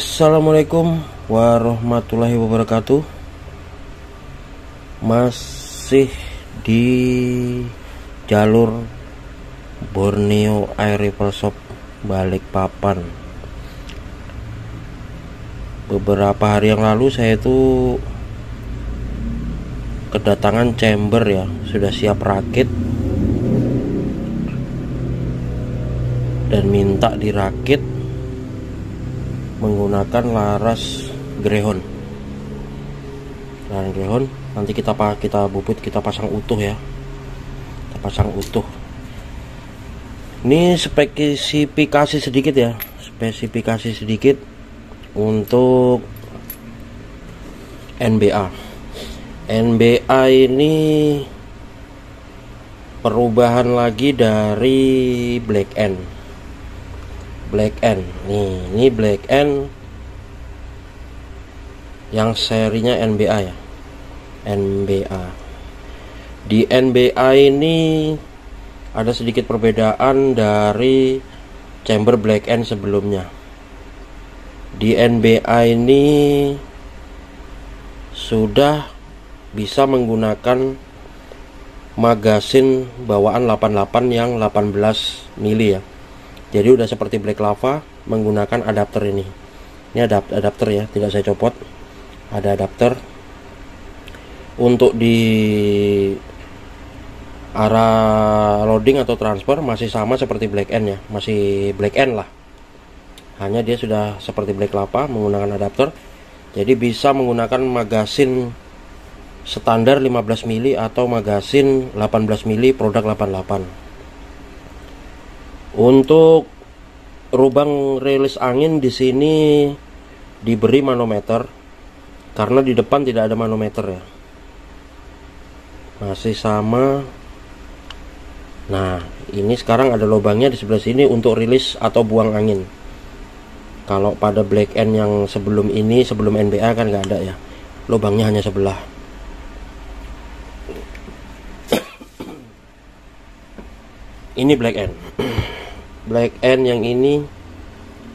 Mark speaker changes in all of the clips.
Speaker 1: Assalamualaikum warahmatullahi wabarakatuh. Masih di jalur Borneo Air Rifle Shop Balikpapan. Beberapa hari yang lalu saya itu kedatangan chamber ya, sudah siap rakit dan minta dirakit menggunakan laras greyhound. Nanti kita bubut, kita pasang utuh ya. Kita pasang utuh. Ini spesifikasi sedikit ya, spesifikasi sedikit untuk NBA. NBA ini perubahan lagi dari Black End. Ini Black End yang serinya NBA ya. NBA. Di NBA ini ada sedikit perbedaan dari chamber Black End sebelumnya. Di NBA ini sudah bisa menggunakan magasin bawaan 88 yang 18 mili ya. Jadi udah seperti Black Lava menggunakan adapter ini. Ini adapter ya, tidak saya copot. Ada adapter. Untuk di arah loading atau transfer masih sama seperti Black End ya, masih Black End lah. Hanya dia sudah seperti Black Lava menggunakan adapter. Jadi bisa menggunakan magasin standar 15 mili atau magasin 18 mili produk 88. Untuk lubang rilis angin di sini diberi manometer karena di depan tidak ada manometer ya. Masih sama. Nah, ini sekarang ada lubangnya di sebelah sini untuk rilis atau buang angin. Kalau pada Black End yang sebelum ini, sebelum NBA kan nggak ada ya. Lubangnya hanya sebelah. Ini Black End. Black End yang ini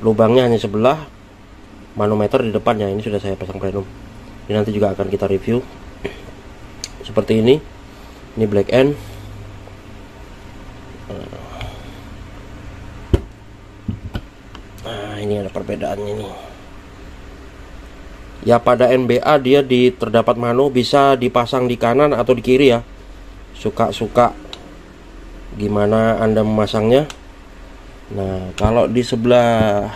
Speaker 1: lubangnya hanya sebelah, manometer di depannya. Ini sudah saya pasang plenum. Ini nanti juga akan kita review. Seperti ini. Ini Black End. Nah, ini ada perbedaannya nih. Ya pada NBA dia terdapat mano, bisa dipasang di kanan atau di kiri ya. Suka-suka gimana Anda memasangnya. Nah, kalau di sebelah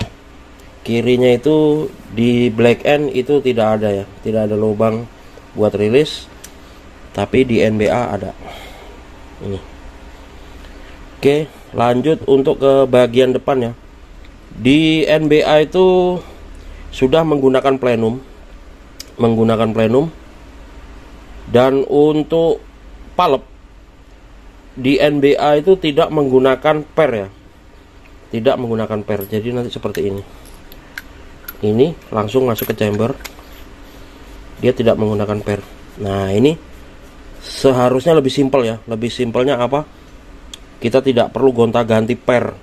Speaker 1: kirinya itu di Black End itu tidak ada ya, tidak ada lubang buat rilis. Tapi di NBA ada. Ini. Oke, lanjut untuk ke bagian depan ya. Di NBA itu sudah menggunakan plenum. Dan untuk palep di NBA itu tidak menggunakan per ya. Tidak menggunakan per. Jadi nanti seperti ini. Ini langsung masuk ke chamber. Dia tidak menggunakan per. Nah, ini seharusnya lebih simpel ya. Lebih simpelnya apa? Kita tidak perlu gonta-ganti per.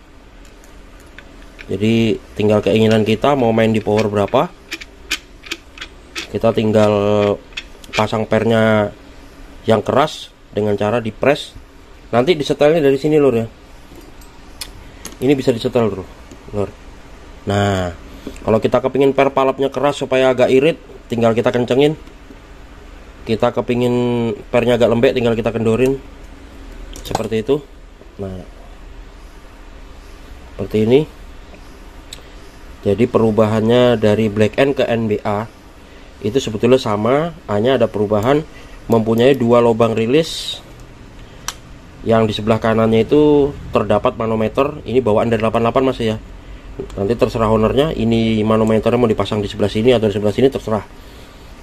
Speaker 1: Jadi tinggal keinginan kita mau main di power berapa. Kita tinggal pasang pernya yang keras dengan cara di-press. Nanti disetelnya dari sini lur ya. Ini bisa disetel lur. Nah, kalau kita kepingin per palepnya keras supaya agak irit, tinggal kita kencengin. Kita kepingin pernya agak lembek, tinggal kita kendorin. Seperti itu. Nah, seperti ini. Jadi perubahannya dari Black End ke NBA itu sebetulnya sama, hanya ada perubahan mempunyai dua lubang rilis. Yang di sebelah kanannya itu terdapat manometer. Ini bawaan dari 88 masih ya. Nanti terserah ownernya. Ini manometernya mau dipasang di sebelah sini atau di sebelah sini, terserah.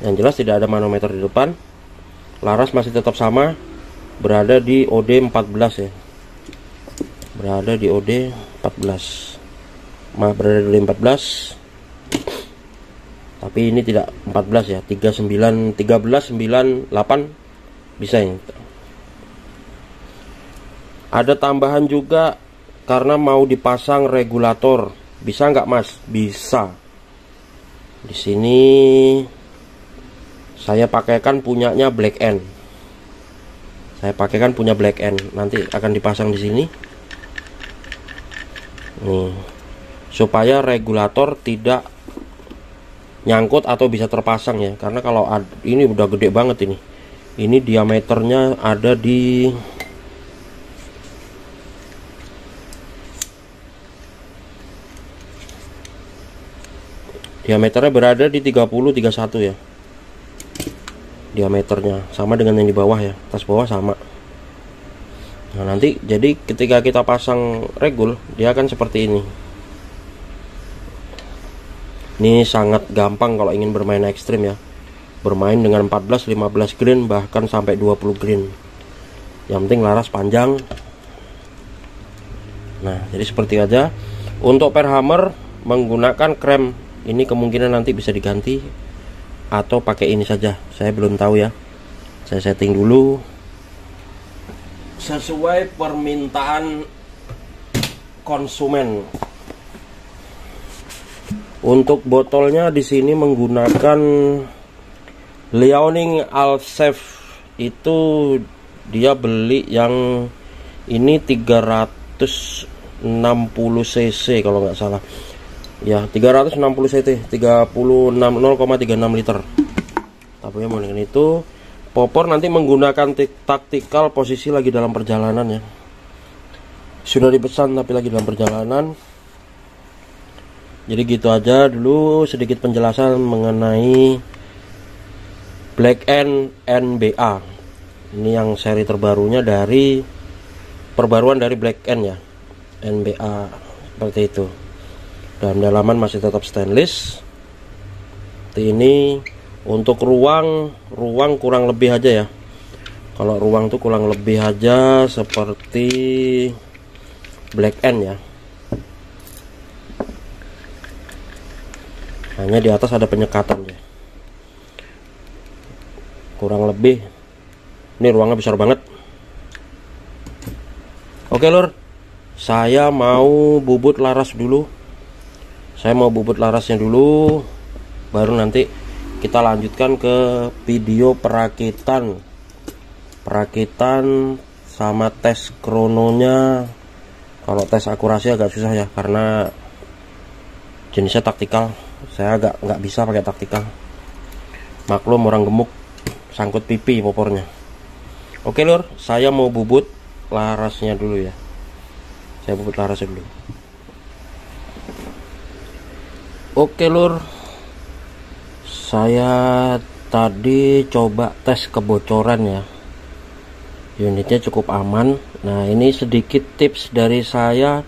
Speaker 1: Yang jelas tidak ada manometer di depan. Laras masih tetap sama, berada di OD 14 ya. Berada di OD 14. Berada di OD 14. Tapi ini tidak 14 ya. 1398 bisa ini. Ada tambahan juga karena mau dipasang regulator. Bisa nggak mas? Bisa. Di sini saya pakaikan punyanya Black End. Saya pakaikan punya Black End. Nanti akan dipasang di sini. Nih, supaya regulator tidak nyangkut atau bisa terpasang ya. Karena kalau ini udah gede banget ini. Ini diameternya ada di diameternya berada di 30-31 ya. Diameternya sama dengan yang di bawah ya, atas bawah sama. Nah nanti jadi ketika kita pasang regul dia akan seperti ini. Ini sangat gampang kalau ingin bermain ekstrim ya, bermain dengan 14-15 green bahkan sampai 20 green. Yang penting laras panjang. Nah jadi seperti aja. Untuk per hammer menggunakan krem ini kemungkinan nanti bisa diganti atau pakai ini saja, saya belum tahu ya. Saya setting dulu sesuai permintaan konsumen. Untuk botolnya di sini menggunakan Liaoning Alsafe. Itu dia beli yang ini 360 cc kalau nggak salah. Ya 360 cc 0,36 liter. Tapi mau dengan itu popor nanti menggunakan taktikal posisi lagi dalam perjalanan ya. Sudah dipesan tapi lagi dalam perjalanan. Jadi gitu aja dulu sedikit penjelasan mengenai Black End NBA. Ini yang seri terbarunya dari perbaruan dari Black End ya, NBA seperti itu. Dan dalaman masih tetap stainless. Ini untuk ruang kurang lebih aja ya. Kalau ruang tuh kurang lebih aja seperti Black End ya. Hanya di atas ada penyekatan ya. Kurang lebih. Ini ruangnya besar banget. Oke lur, saya mau bubut laras dulu. Saya mau bubut larasnya dulu, baru nanti kita lanjutkan ke video perakitan sama tes krononya. Kalau tes akurasi agak susah ya, karena jenisnya taktikal. Saya nggak bisa pakai taktikal. Maklum orang gemuk, sangkut pipi popornya. Oke lur, saya mau bubut larasnya dulu ya. Saya bubut larasnya dulu. Oke lur, saya tadi coba tes kebocoran ya. Unitnya cukup aman. Nah ini sedikit tips dari saya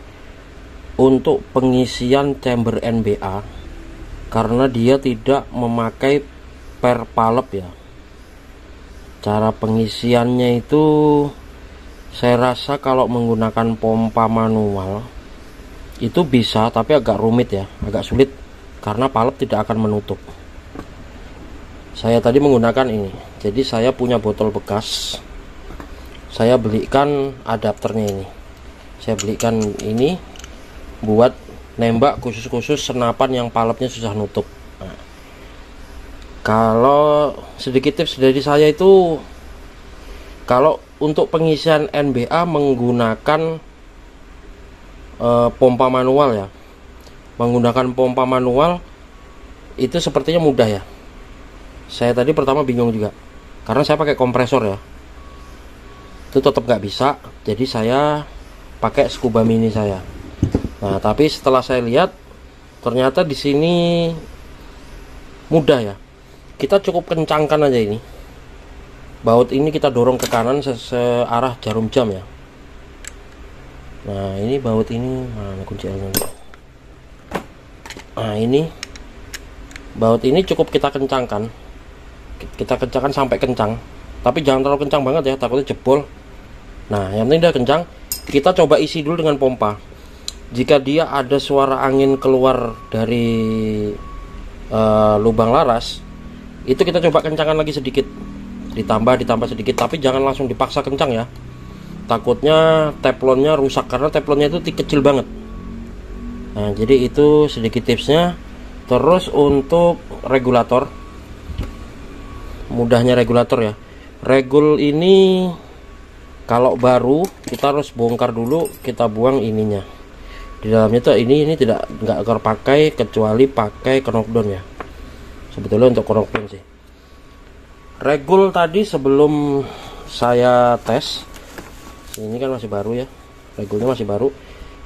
Speaker 1: untuk pengisian chamber NBA, karena dia tidak memakai per palep ya. Cara pengisiannya itu saya rasa kalau menggunakan pompa manual itu bisa, tapi agak rumit ya, agak sulit karena palep tidak akan menutup. Saya tadi menggunakan ini. Jadi saya punya botol bekas. Saya belikan adapternya ini. Saya belikan ini buat nembak khusus senapan yang palepnya susah nutup. Nah, kalau sedikit tips dari saya itu, kalau untuk pengisian NBA menggunakan pompa manual ya. Menggunakan pompa manual itu sepertinya mudah ya. Saya tadi pertama bingung juga, karena saya pakai kompresor ya. Itu tetap nggak bisa. Jadi saya pakai scuba mini saya. Nah, tapi setelah saya lihat ternyata di sini mudah ya. Kita cukup kencangkan aja ini. Baut ini kita dorong ke kanan searah jarum jam ya. Nah, ini baut ini mana kuncinya? Nah, ini baut ini cukup kita kencangkan. Kita kencangkan sampai kencang. Tapi jangan terlalu kencang banget ya, takutnya jebol. Nah, yang penting udah kencang. Kita coba isi dulu dengan pompa. Jika dia ada suara angin keluar dari lubang laras, itu kita coba kencangkan lagi sedikit. Ditambah sedikit, tapi jangan langsung dipaksa kencang ya. Takutnya teflonnya rusak, karena teflonnya itu kecil banget. Nah, jadi itu sedikit tipsnya. Terus untuk regulator, mudahnya regulator ya, regul ini kalau baru kita harus bongkar dulu, kita buang ininya. Di dalamnya tuh ini nggak terpakai kecuali pakai knockdown ya, sebetulnya untuk knockdown sih. Regul tadi sebelum saya tes, ini kan masih baru ya, regulnya masih baru,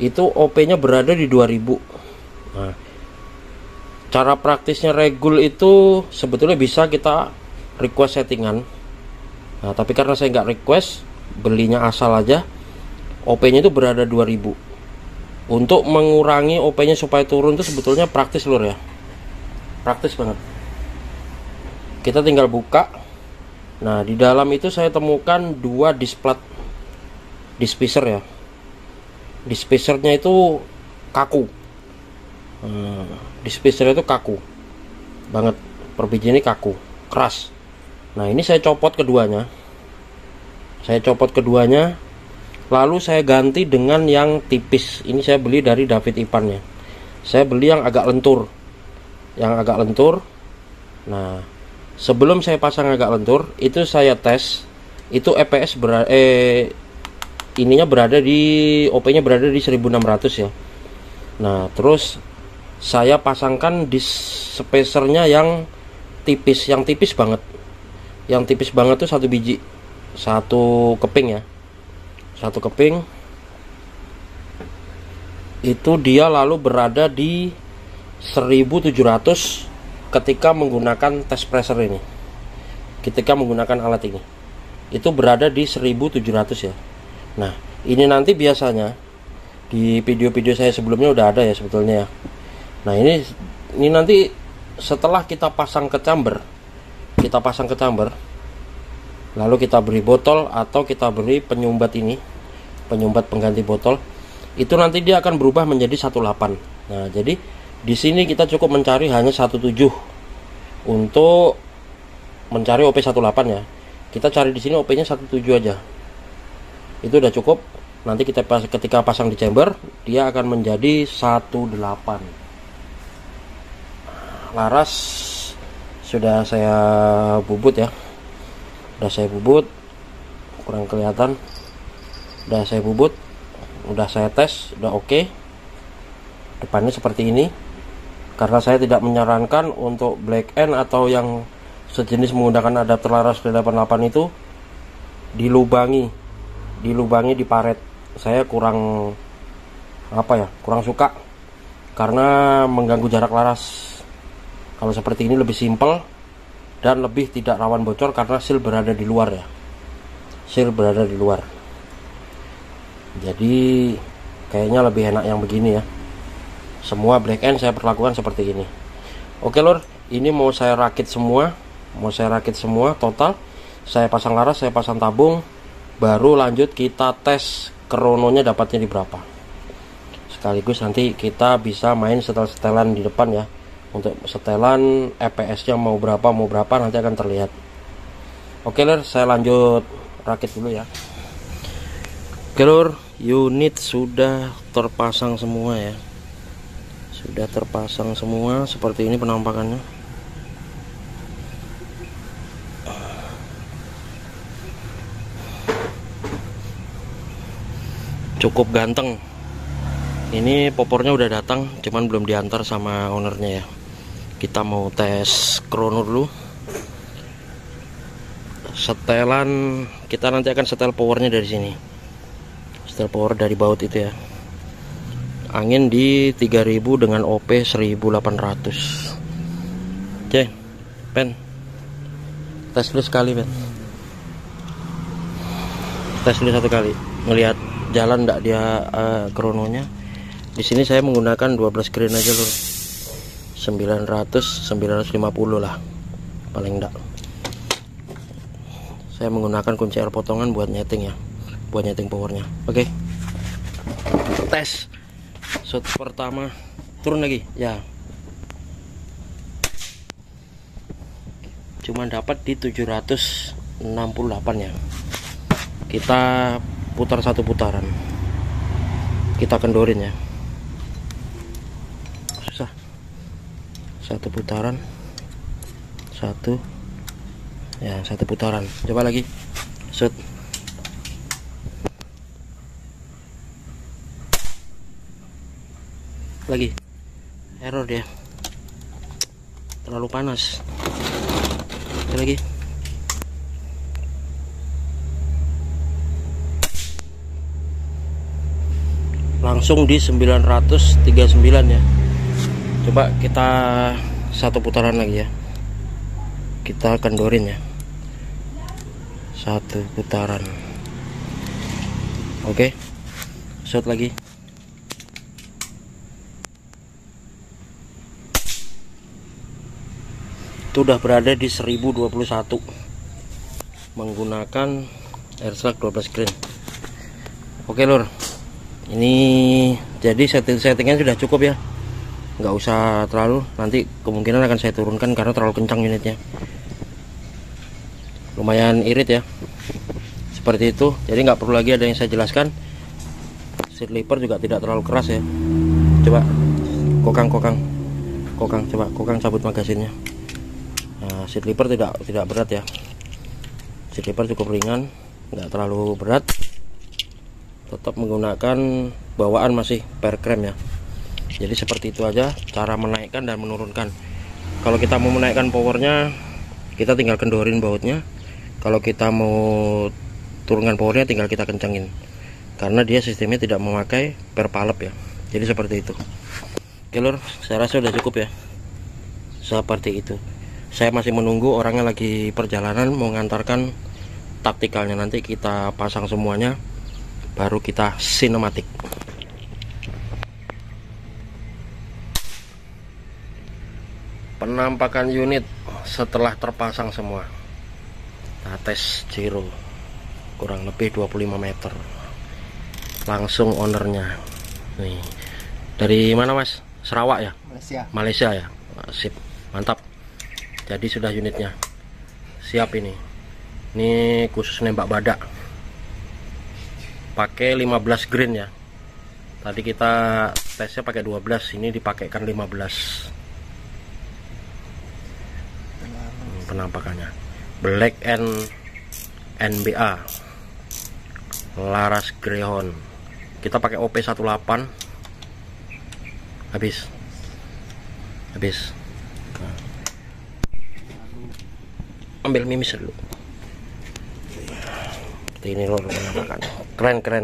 Speaker 1: itu OP nya berada di 2000. Nah, cara praktisnya regul itu sebetulnya bisa kita request settingan. Nah, tapi karena saya nggak request, belinya asal aja, OP nya itu berada 2000. Untuk mengurangi OP nya supaya turun itu sebetulnya praktis lur ya, praktis banget. Kita tinggal buka. Nah, di dalam itu saya temukan 2 displacer ya. Displacernya itu kaku. Displacer itu kaku banget, per biji ini kaku, keras. Nah, ini saya copot keduanya. Lalu saya ganti dengan yang tipis. Ini saya beli dari David Ipan ya. Saya beli yang agak lentur. Nah, sebelum saya pasang agak lentur, itu saya tes. Itu EPS ininya berada di OP-nya berada di 1600 ya. Nah, terus saya pasangkan di spacernya yang tipis banget. Yang tipis banget tuh 1 biji. 1 keping ya. 1 keping itu dia lalu berada di 1700 ketika menggunakan test pressure ini, ketika menggunakan alat ini, itu berada di 1700 ya. Nah, ini nanti biasanya di video-video saya sebelumnya udah ada ya sebetulnya ya. Nah, ini nanti setelah kita pasang ke chamber, lalu kita beri botol atau kita beri penyumbat ini, penyumbat pengganti botol, itu nanti dia akan berubah menjadi 18. Nah, jadi di sini kita cukup mencari hanya 17 untuk mencari OP 18 ya. Kita cari di sini OP-nya 17 aja. Itu udah cukup. Nanti kita ketika pasang di chamber, dia akan menjadi 18. Laras sudah saya bubut ya. Kurang kelihatan. Udah saya bubut, udah saya tes, udah oke. Depannya seperti ini. Karena saya tidak menyarankan untuk black end atau yang sejenis menggunakan adapter laras 88 itu dilubangi di paret. Saya kurang suka karena mengganggu jarak laras. Kalau seperti ini lebih simpel dan lebih tidak rawan bocor karena seal berada di luar ya. Jadi kayaknya lebih enak yang begini ya. Semua black end saya perlakukan seperti ini. Oke lur, ini mau saya rakit semua total. Saya pasang laras, saya pasang tabung, baru lanjut kita tes krononya dapatnya di berapa. Sekaligus nanti kita bisa main setelan di depan ya. Untuk setelan EPS nya mau berapa nanti akan terlihat. Oke lur, saya lanjut rakit dulu ya. Oke lur, unit sudah terpasang semua ya. Sudah terpasang semua, seperti ini penampakannya. Cukup ganteng. Ini popornya udah datang, cuman belum diantar sama ownernya ya. Kita mau tes krono dulu. Setelan, kita nanti akan setel powernya dari sini. Setel power dari baut itu ya. Angin di 3000 dengan OP 1800. Oke, Pen. Tes dulu sekali, Pen. Tes dulu 1 kali. Ngelihat jalan enggak dia krononya. Di sini saya menggunakan 12 green aja lur. 950 lah. Paling enggak. Saya menggunakan kunci R potongan buat nyeting ya. Buat nyeting powernya. Oke. Tes. Shot pertama, turun lagi ya. Cuman dapat di 768 ya. Kita putar 1 putaran. Kita kendorin ya. Susah. satu putaran, satu ya, satu putaran. Coba lagi, shoot. Lagi error dia, terlalu panas. Lagi langsung di 939 ya. Coba kita satu putaran lagi ya, kita kendorin ya, satu putaran. Oke, shot lagi. Itu udah berada di 1021 menggunakan airslug 12 grain. Oke lur, ini jadi settingan sudah cukup ya, nggak usah terlalu, nanti kemungkinan akan saya turunkan karena terlalu kencang unitnya, lumayan irit ya, seperti itu. Jadi nggak perlu lagi ada yang saya jelaskan. Seat lever juga tidak terlalu keras ya. Coba kokang, coba kokang cabut magasinnya. Nah, seat lever tidak berat ya, seat lever cukup ringan, nggak terlalu berat, tetap menggunakan bawaan masih per crank ya. Jadi seperti itu aja cara menaikkan dan menurunkan. Kalau kita mau menaikkan powernya, kita tinggal kendorin bautnya. Kalau kita mau turunkan powernya, tinggal kita kencangin, karena dia sistemnya tidak memakai per palep ya. Jadi seperti itu. Oke lur, saya rasa sudah cukup ya, seperti itu. Saya masih menunggu orangnya lagi perjalanan mau mengantarkan taktikalnya, nanti kita pasang semuanya baru kita sinematik. Penampakan unit setelah terpasang semua. Nah, tes Giro kurang lebih 25 meter. Langsung ownernya nih, dari mana mas? Sarawak ya? Malaysia ya. Sip, mantap. Jadi sudah unitnya siap. Ini khusus nembak badak, pakai 15 grain ya. Tadi kita tesnya pakai 12, ini dipakaikan 15. Penampakannya Black NBA Laras Greyhound. Kita pakai OP 18. Habis. Ambil mimis dulu. Seperti ini loh penampakannya. Keren.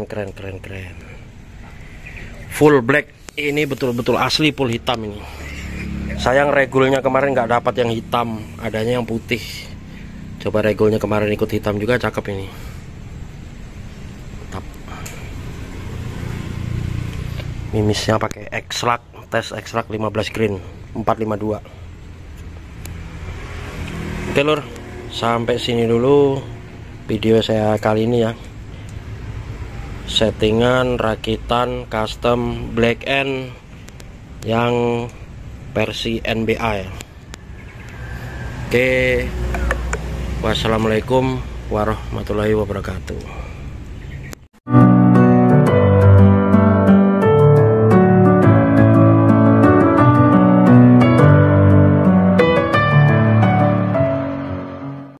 Speaker 1: Full black. Ini betul-betul asli full hitam ini. Sayang regulnya kemarin nggak dapat yang hitam, adanya yang putih. Coba regulnya kemarin ikut hitam juga, cakep ini. Mantap. Mimisnya pakai X-Lug, tes X-Lug 15 grain 452. Oke lur, sampai sini dulu video saya kali ini ya. Settingan rakitan custom Black N yang versi NBA ya. Oke, wassalamualaikum warahmatullahi wabarakatuh.